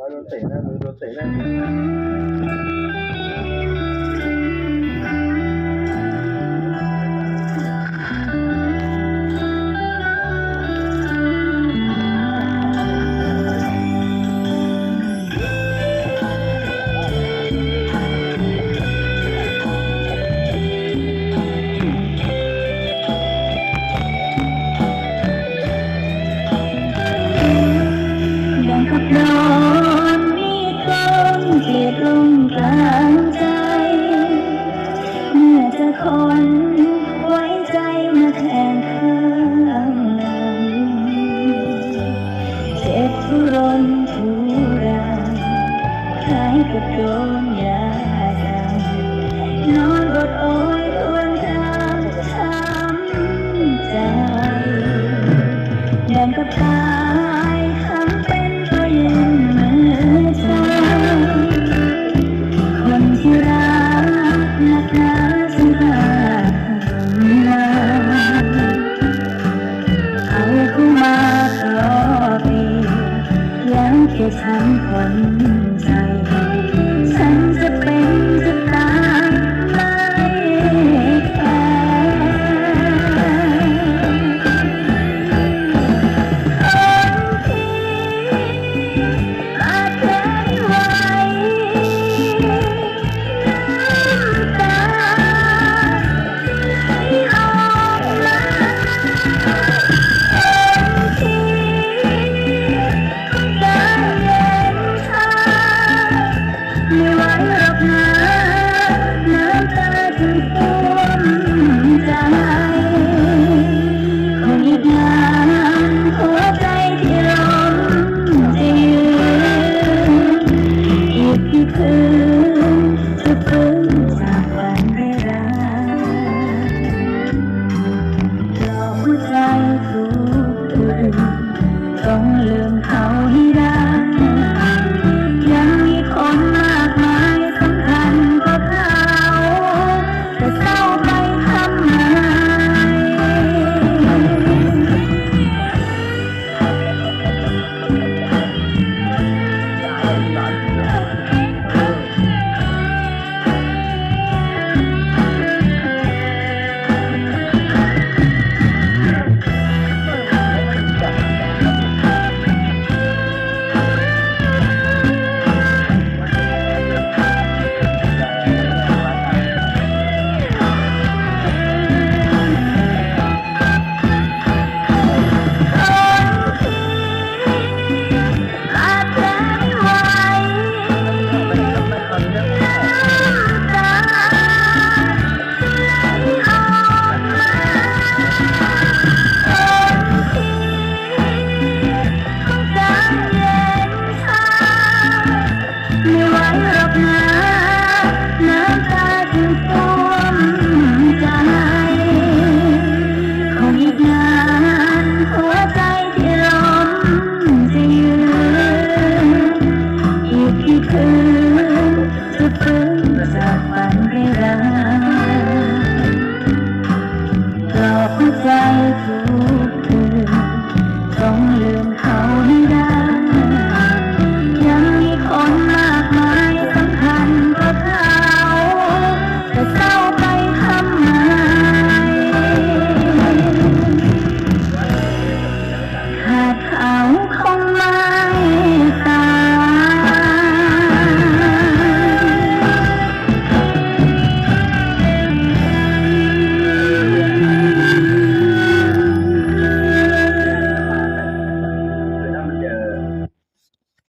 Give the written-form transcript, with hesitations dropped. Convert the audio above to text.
โดนเตะนะมือโดนเตะนะดังกับนอนมีคนเกลียดลงกลางใจเมื่อเจะคนไว้ใจมาแทนข้างหลังเจ็บทุรนทุรายคล้ายกับโดนยาดำนอนอดโอยครวญทางช้ำใจดังกับตายทำเป็นตัวยืนมือใจคนที่รักนักหนาสังหารนาเอาเข้ามาต่อเปรียบแล้วแค่ฉันคน